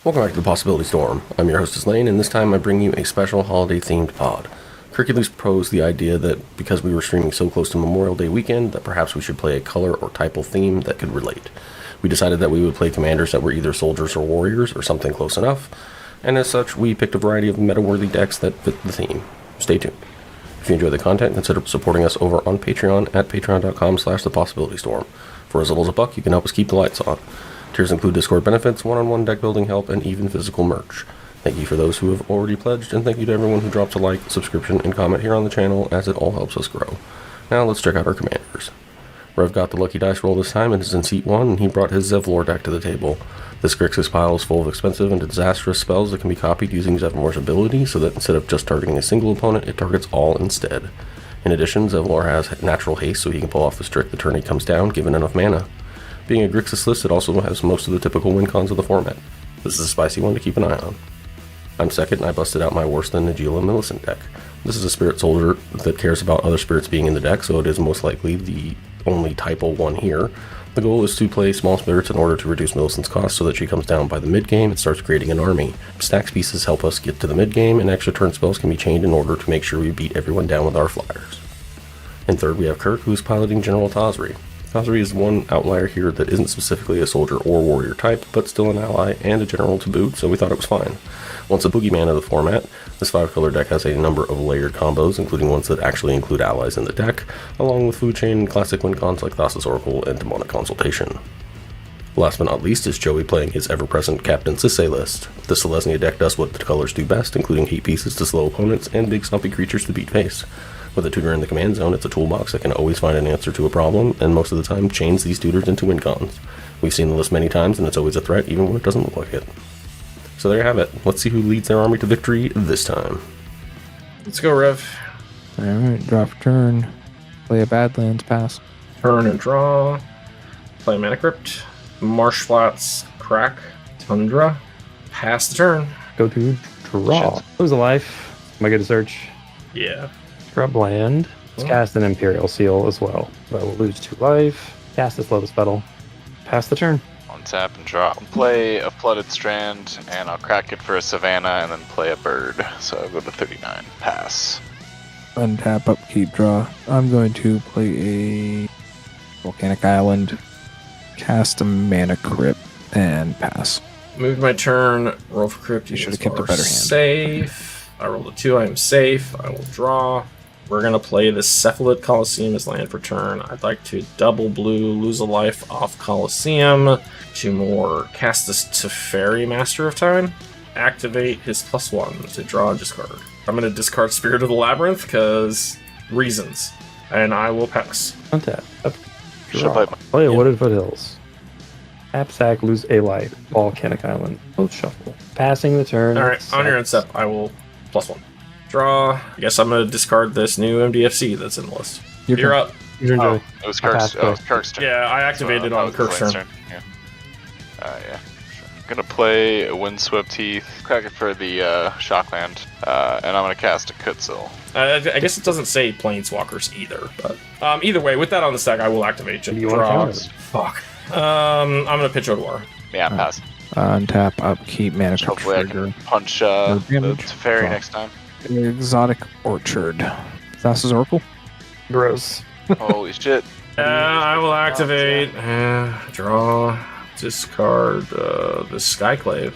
Welcome back to the Possibility Storm. I'm your hostess Lane, and this time I bring you a special holiday-themed pod. Kirkules proposed the idea that because we were streaming so close to Memorial Day weekend, that perhaps we should play a color or typal theme that could relate. We decided that we would play commanders that were either soldiers or warriors, or something close enough, and as such, we picked a variety of meta-worthy decks that fit the theme. Stay tuned. If you enjoy the content, consider supporting us over on Patreon at patreon.com/thepossibilitystorm. For as little as $1, you can help us keep the lights on. Tiers include Discord benefits, one-on-one deck building help, and even physical merch. Thank you for those who have already pledged, and thank you to everyone who drops a like, subscription, and comment here on the channel, as it all helps us grow. Now let's check out our commanders. Rev got the lucky dice roll this time and is in seat 1, and he brought his Zevlor deck to the table. This Kirkules pile is full of expensive and disastrous spells that can be copied using Zevlor's ability, so that instead of just targeting a single opponent, it targets all instead. In addition, Zevlor has natural haste, so he can pull off this trick the turn he comes down, given enough mana. Being a Grixis list, it also has most of the typical win cons of the format. This is a spicy one to keep an eye on. I'm second, and I busted out my worse than Nagila Millicent deck. This is a spirit soldier that cares about other spirits being in the deck, so it is most likely the only typal one here. The goal is to play small spirits in order to reduce Millicent's cost so that she comes down by the mid-game and starts creating an army. Stacks pieces help us get to the mid-game, and extra turn spells can be chained in order to make sure we beat everyone down with our flyers. In third, we have Kirk, who's piloting General Tazri. Tazri is one outlier here that isn't specifically a soldier or warrior type, but still an ally and a general to boot, so we thought it was fine. Once a boogeyman of the format, this 5-color deck has a number of layered combos, including ones that actually include allies in the deck, along with food chain and classic win cons like Thassa's Oracle and Demonic Consultation. Last but not least is Joey playing his ever-present Captain Sisay list. The Selesnya deck does what the colors do best, including hate pieces to slow opponents and big stumpy creatures to beat face. With a tutor in the command zone, it's a toolbox that can always find an answer to a problem, and most of the time chains these tutors into win cons. We've seen the list many times, and it's always a threat, even when it doesn't look like it. So there you have it. Let's see who leads their army to victory this time. Let's go, Rev. Alright, draw for turn. Play a Badlands, pass. Turn and draw. Play Mana Crypt. Marsh Flats, Crack. Tundra. Pass the turn. Go to draw. Lose a life. Am I good to search? Yeah. Scrub land. Let's cast an Imperial Seal as well. So I will lose 2 life. Cast this Lotus Petal. Pass the turn. Tap and draw. Play a Flooded Strand, and I'll crack it for a Savannah, and then play a Bird. So I'll go to 39. Pass. Untap, upkeep, draw. I'm going to play a Volcanic Island, cast a Mana Crypt, and pass. Moved my turn. Roll for Crypt. You should have kept a better hand. Safe. I rolled a 2. I am safe. I will draw. We're going to play the Cephalid Coliseum as land for turn. I'd like to double blue, lose a life off Coliseum. 2 more. Cast this Teferi, Master of Time. Activate his +1 to draw and discard. I'm going to discard Spirit of the Labyrinth because reasons. And I will pass. Untap. Should play Play a Wooded Foothills. Tap sack, lose a life. Volcanic Island. Both shuffle. Passing the turn. Alright, on your end step, I will +1. Draw. I guess I'm going to discard this new MDFC that's in the list. You're up. Your turn, Joey. It was Kirk's turn. Yeah, I activated on Kirk's turn. Yeah. Yeah. Sure. I'm gonna play a Windswept Heath, crack it for the Shockland, and I'm gonna cast a Kutzil. I guess it doesn't say Planeswalkers either, but either way, with that on the stack, I will activate. You want to count it? Fuck. I'm gonna pitch Odwar. Yeah, pass. Untap, upkeep, Mana Crypt Hopefully I trigger. can punch the Teferi next time. Exotic Orchard. Thassa's Oracle. Gross. Holy shit. I will activate. Draw. Discard the Skyclave.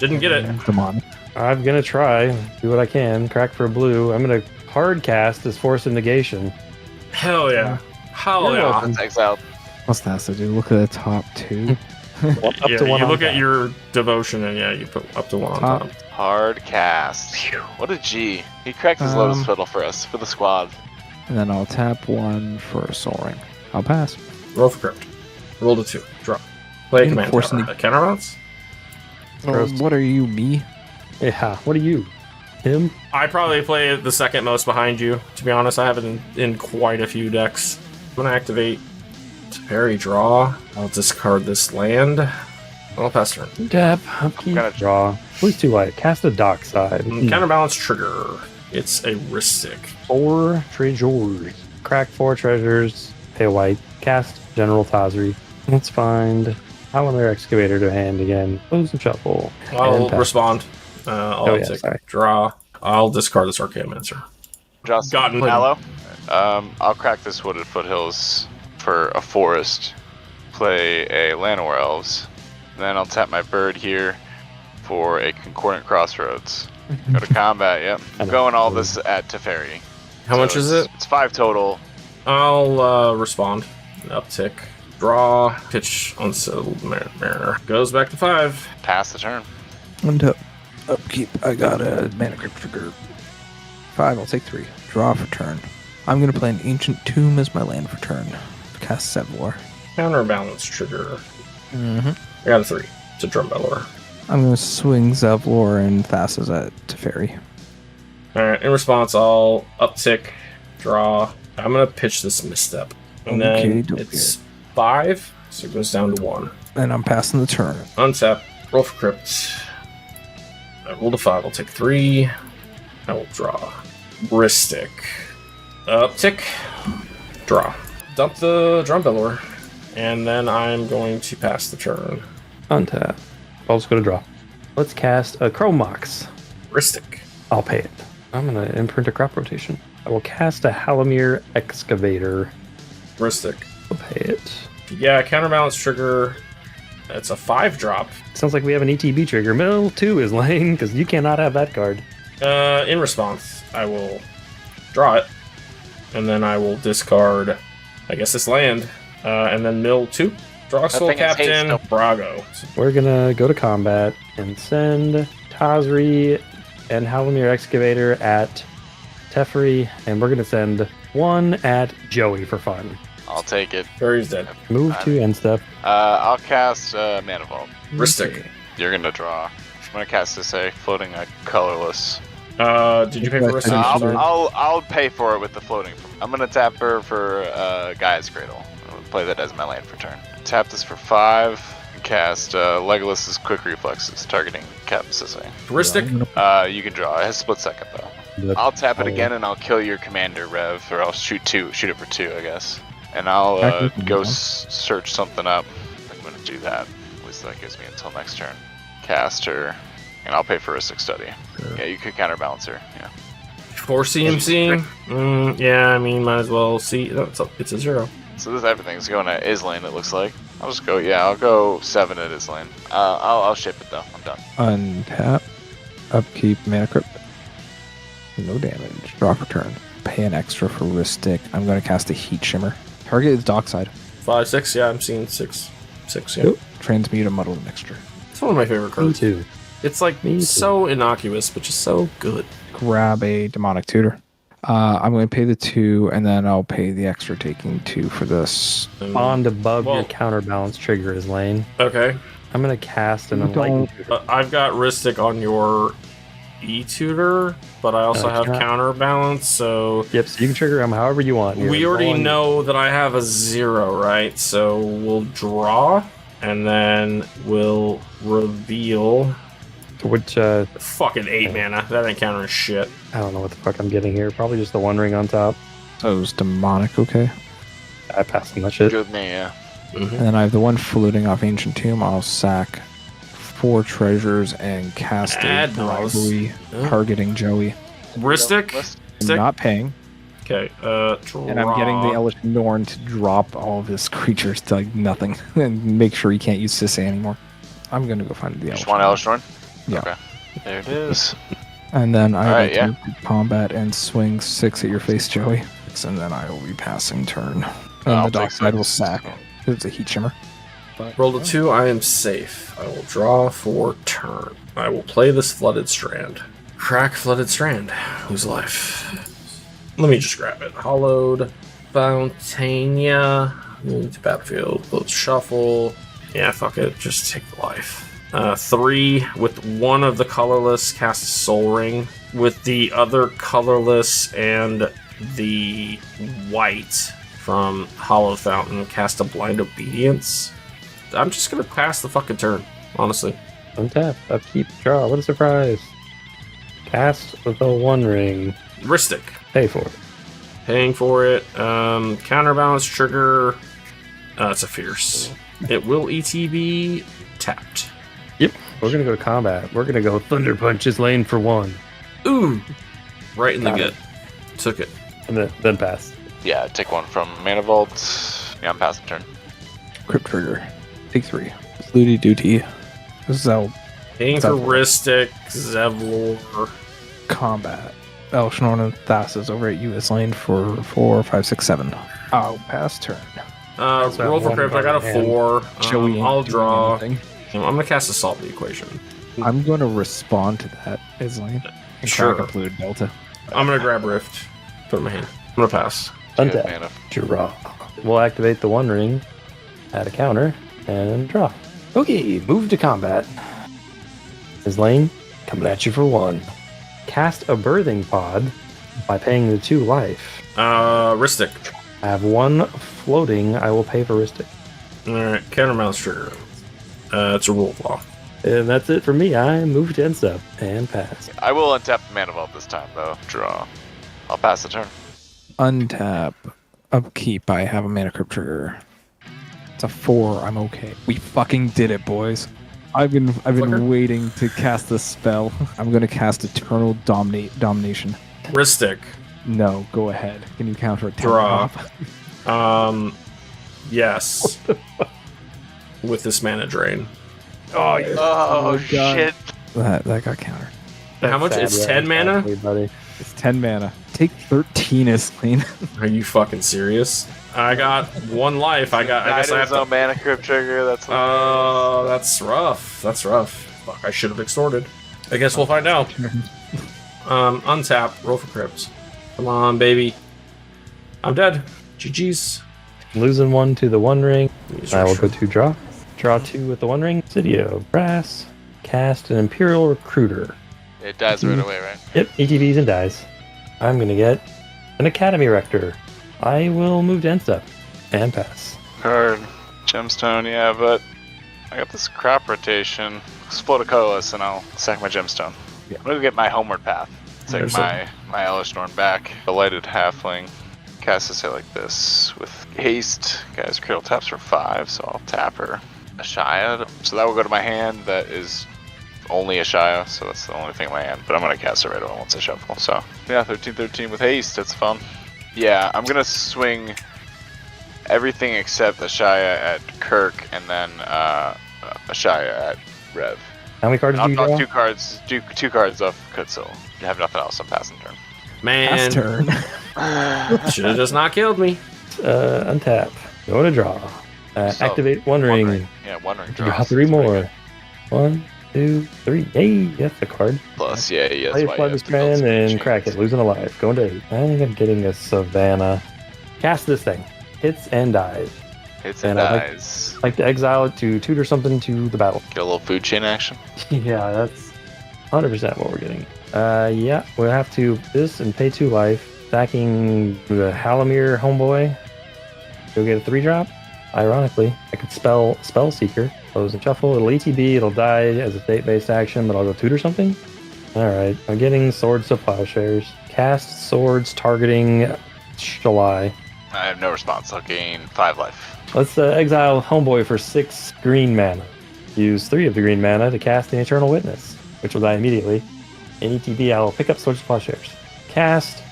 Didn't get it. Demonic. I'm gonna try. Do what I can. Crack for a blue. I'm gonna hard cast this Force of Negation. Hell yeah. Hell yeah. That's exiled. What's Thassa do? Look at the top 2. Up Yeah, to 1 you on look at top. your devotion and yeah, you put up to 1 on top. Hard cast. What a G. He cracked his Lotus Fiddle for us, for the squad. And then I'll tap 1 for a Soul Ring. I'll pass. Roll for Crypt. Roll to 2. Draw. Play command Force tower. Counterbalance? What are you, me? Yeah. What are you? Him? I probably play the second most behind you. To be honest, I have it in quite a few decks. I'm gonna activate Teferi, draw. I'll discard this land. I'll pass turn. Tap. Upkeep. Gonna Draw. Lose 2 life. Cast a Dockside. Counterbalance trigger. It's a Ristic. 4 treasures. Crack 4 treasures. Pay a white. Cast General Tazri. Let's find Howler Excavator to hand again. Close and shuffle. I'll And pass. respond. I'll take sorry. draw. I'll discard this Archaeomancer. Just Gotten him. Hello. I'll crack this Wooded Foothills for a forest. Play a Llanowar Elves. Then I'll tap my bird here for a Concordant Crossroads. Go to combat. Yep. I'm going all this at Teferi. How much is it? It's 5 total. I'll respond. Uptick. Draw. Pitch Unsettled Mariner. Goes back to 5. Pass the turn. And upkeep, I got a mana crypt trigger. 5, I'll take 3. Draw for turn. I'm going to play an Ancient Tomb as my land for turn. Cast Zevlor. Counterbalance trigger. Mm-hmm. I got a 3. It's a Drumbeller. I'm going to swing Zevlor and Thassa's at Teferi. Alright, in response, I'll uptick, draw. I'm going to pitch this misstep. And then it's 5, so it goes down to 1. And I'm passing the turn. Untap, roll for crypt. I rolled a 5, I'll take 3. I will draw. Ristic. Uptick, draw. Dump the Drumbeller. And then I'm going to pass the turn. Untap. I'll just go to draw. Let's cast a Chromox. Ristic. I'll pay it. I'm going to imprint a crop rotation. I will cast a Halimir Excavator. Ristic. I'll pay it. Yeah, counterbalance trigger. It's a 5-drop. Sounds like we have an ETB trigger. Mill 2 is lane, because you cannot have that card. In response, I will draw it. And then I will discard, I guess, this land. And then mill 2. Draw Soul thing is haste, Captain, no. Brago. We're going to go to combat and send Tazri and Halimir Excavator at Teferi, and we're going to send 1 at Joey for fun. I'll take it. Fairy's dead. Move to end step. I'll cast Mana Vault. Ristic. You're gonna draw. I'm gonna cast Sisay, floating a colorless. Did you pay for Ristic? I'll pay for it with the floating. I'm gonna tap her for Gaia's Cradle. I'll play that as my land for turn. Tap this for 5. Cast Legolas's Quick Reflexes, targeting Captain Sisay. Ristic? You can draw. It has split second though. I'll tap it again and I'll kill your commander, Rev, or I'll shoot it for 2, I guess. And I'll go search something up. I'm gonna do that. At least that gives me until next turn. Cast her, and I'll pay for a 6 study. Sure. Yeah, you could counterbalance her. Yeah. 4 CMC? Yeah, I mean, might as well see. No, it's a 0. So this everything's going at Islane, it looks like. I'll just go. Yeah, I'll go 7 at Islane. I'll ship it though. I'm done. Untap. Upkeep, mana crypt. No damage. Draw for turn. Pay an extra for Ristic. I'm going to cast a Heat Shimmer. Target is Dockside. 5, 6. Yeah, I'm seeing 6. 6. Yeah. Oop. Transmute a Muddled Mixture. It's one of my favorite cards. Me too. It's like so innocuous, but just so good. Grab a Demonic Tutor. I'm going to pay the 2, and then I'll pay the extra taking 2 for this. Bond above your counterbalance trigger is lane. Okay. I'm going to cast an Enlightened Tutor. I've got Ristic on your E-Tutor, but I also have counterbalance, so... Yep, so you can trigger them however you want. We already know that I have a 0, right? So we'll draw, and then we'll reveal... Which, fucking 8 mana. That ain't countering shit. I don't know what the fuck I'm getting here. Probably just the 1 ring on top. So it's Demonic, okay. I passed on that shit. Good me, yeah. And then I have the 1 floating off Ancient Tomb. I'll sack 4 treasures and cast a bribery targeting Joey. Ristic? I'm not paying. Okay, draw. And I'm getting the Elvish Norn to drop all of his creatures to like nothing and make sure he can't use Sisay anymore. I'm going to go find the Elvish. Just want Elvish Norn? Yeah. Okay. There it is. And then I will move to combat and swing 6 at your face, Joey. And then I will be passing turn. And the Dockside will sack. It's a Heat Shimmer. Roll a 2, I am safe. I will draw for turn. I will play this Flooded Strand. Crack Flooded Strand. Lose life. Let me just grab it. Hollowed. Fontania. Move to battlefield. Let's shuffle. Yeah, fuck it. Just take the life. 3 with 1 of the colorless, cast a Soul Ring. With the other colorless and the white from Hollow Fountain, cast a Blind Obedience. I'm just gonna pass the fucking turn, honestly. Untap, upkeep, draw. What a surprise! Cast the 1 ring. Ristic. Pay for it. Paying for it. Counterbalance trigger. It's a Fierce. It will ETB tapped. Yep. We're gonna go to combat. We're gonna go Thunder Punch his lane for 1. Ooh! Right in the Got gut. Took it. And then pass. Yeah, take 1 from Mana Vault. Yeah, I'm passing turn. Crypt Trigger. Take 3. Fluty Duty. Zevlor. Anchoristic, Zevlor. Combat. Elshnorn and Thassa's over at US lane for 4, 5, 6, 7. I'll pass turn. Roll for crypt. I got a 4. Joey ain't I'll doing draw. anything. I'm gonna cast a solve the equation. I'm going to respond to that, his lane. And Sure. crack a Fluid Delta. I'm gonna grab Rift. Put it in my hand. I'm gonna pass. Good Untap. mana. Draw. We'll activate the One Ring, add a counter, and draw. Okay, move to combat. His lane, coming at you for 1. Cast a Birthing Pod by paying the 2 life. Ristic. I have 1 floating. I will pay for Ristic. Alright, counterbalance trigger. It's a rule of law. And that's it for me. I move to end step and pass. I will untap the Mana Vault this time, though. Draw. I'll pass the turn. Untap. Upkeep. I have a Mana Crypt Trigger. It's a 4. I'm okay. We fucking did it, boys. I've been Flicker? waiting to cast this spell. I'm gonna cast Eternal Domination. Ristic. No, go ahead. Can you counter attack? Draw. Yes. With this mana drain. Oh, yeah. Oh, God. shit. That got countered. How much? It's 10 mana? Exactly, buddy. It's 10 mana. Take 13 as clean. Are you fucking serious? I got 1 life. I guess I have no to. Mana Crypt Trigger. That's Oh, that's rough. That's rough. Fuck, I should have extorted. I guess we'll find out. Untap. Roll for crypts. Come on, baby. I'm dead. GG's. Losing 1 to the One Ring. Use I will retro. go to draw. Draw 2 with the One Ring. City of Brass. Cast an Imperial Recruiter. It dies right away, right? Yep, ETBs and dies. I'm gonna get an Academy Rector. I will move to end step and pass. Card. Gemstone, yeah, but I got this crop rotation. Explode a Coalesce and I'll sack my Gemstone. Yeah. I'm gonna get my homeward path. Take There's my Elishnorn back. The lighted halfling. Cast this like this with haste. Guys, Cradle taps for 5, so I'll tap her. Ashaya. So that will go to my hand. That is only Ashaya, so that's the only thing in my hand. But I'm gonna cast it right away once I shuffle. So yeah, 13/13 with haste. That's fun. Yeah, I'm gonna swing everything except Ashaya at Kirk and then Ashaya at Rev. How many cards do I'll you draw draw? 2 cards. Do 2 cards off Kutzel. I have nothing else. I'm passing turn. Man. Pass turn. Should have just not killed me. Untap. Go to draw. So, Activate One Ring. Yeah, One Ring Draw draws. 3 That's pretty more. good. 1, 2, 3. Hey, that's the card. Plus, yeah, Play that's a why Flood you this have to build man some and chains. crack it. Losing a life. Going to 8. I think I'm getting a Savannah. Cast this thing. Hits and dies. Hits and and I dies. Like to exile it to tutor something to the battle. Get a little food chain action. Yeah, that's 100% what we're getting. Yeah, we'll have to this and pay 2 life. Stacking the Halamir homeboy. Go get a 3-drop. Ironically, I could spell Seeker. Close and shuffle. It'll ETB, it'll die as a state-based action, but I'll go tutor something. Alright, I'm getting Swords to Plowshares. Cast Swords targeting Shalai. I have no response. I'll gain 5 life. Let's exile homeboy for 6 green mana. Use 3 of the green mana to cast an Eternal Witness, which will die immediately. In ETB, I will pick up Swords to Plowshares. Cast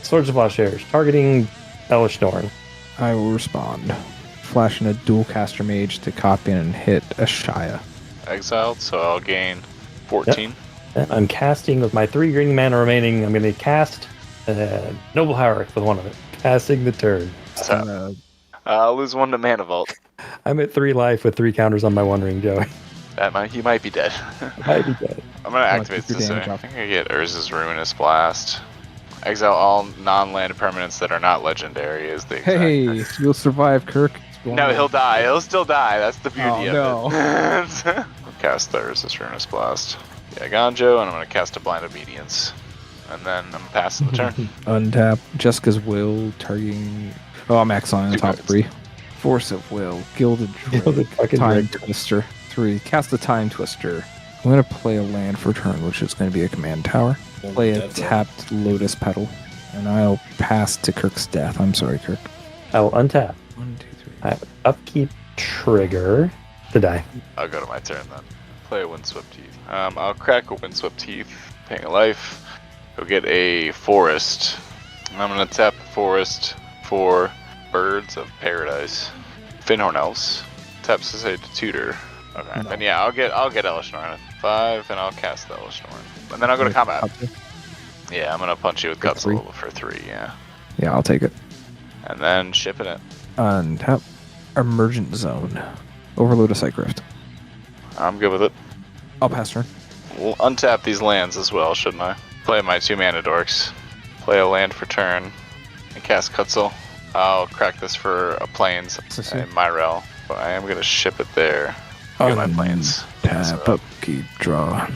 Swords to Plowshares, targeting Elishnorn. I will respond. Flashing a dual caster mage to copy and hit Ashaya. Exiled, so I'll gain 14. I'm casting with my 3 green mana remaining. I'm going to cast Noble Hierarch with 1 of it. Casting the turn. So, I'll lose 1 to Mana Vault. I'm at 3 life with 3 counters on my One Ring, Joey. He might be dead. Might be dead. I'm gonna Oh, activate keep your this. damage I up. think I get Urza's Ruinous Blast. Exile all non-land permanents that are not legendary. Is the exact- Hey, you'll survive, Kirk. No, he'll die. He'll still die. That's the beauty Oh, of it. I'll cast Urza's Ruinous Blast. Yeah, Ganjo, and I'm gonna cast a Blind Obedience, and then I'm passing the turn. Untap. Jessica's Will, targeting... Oh, I'm exiling the 2 top cards. 3. Force of Will, Gilded Gilded Drake, fucking Time Drake. Twister. 3. Cast the Time Twister. I'm going to play a land for turn, which is going to be a command tower. Play a Dead, bro. tapped Lotus Petal. And I'll pass to Kirk's death. I'm sorry, Kirk. I will untap. 1, 2, 3. I have upkeep trigger to die. I'll go to my turn then. Play a Windswept Teeth. I'll crack a Windswept Teeth, paying a life. Go get a Forest. I'm gonna tap a Forest for Birds of Paradise. Finhorn Elves. Tap Sisay to tutor. Okay. No. And yeah, I'll get Elishnorn at 5, and I'll cast the Elishnorn. And then I'll go to combat. Yeah, I'm gonna punch you with Gutzle for 3, yeah. Yeah, I'll take it. And then shipping it. Untap. Emergent Zone. Overload a Psych Rift. I'm good with it. I'll pass turn. We'll untap these lands as well, shouldn't I? Play my 2 mana dorks. Play a land for turn. And cast Gutzle. I'll crack this for a Plains Sisay. and Myrel. But I am gonna ship it there. Get my Plains. Tap, upkeep, draw.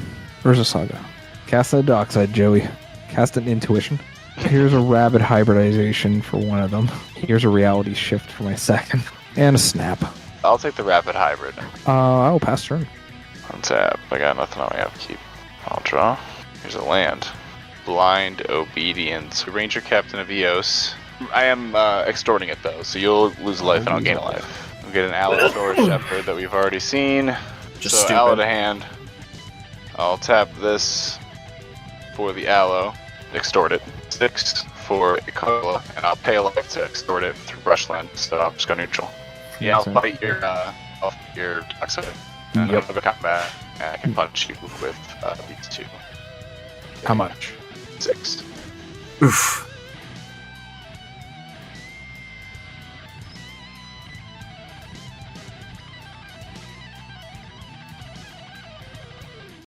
Where's a Saga? Cast a Dockside, Joey. Cast an Intuition. Here's a Rabid Hybridization for one of them. Here's a Reality Shift for my second. And a Snap. I'll take the Rapid Hybrid. I will pass turn. Untap. I got nothing on my upkeep. I'll draw. Here's a land. Blind Obedience. Ranger Captain of Eos. I am extorting it though, so you'll lose a life and I'll gain a life. We'll get an Allosaur Shepherd that we've already seen. Just so stupid. Allo to hand. I'll tap this for the Allo. Extort it. 6 for Ikola, and I'll pay a life to extort it through Brushland, so I'll just go neutral. Yeah, I'll fight your Toxic. And Yep. I'll go combat, and I can punch you with these 2. How much? 6. Oof.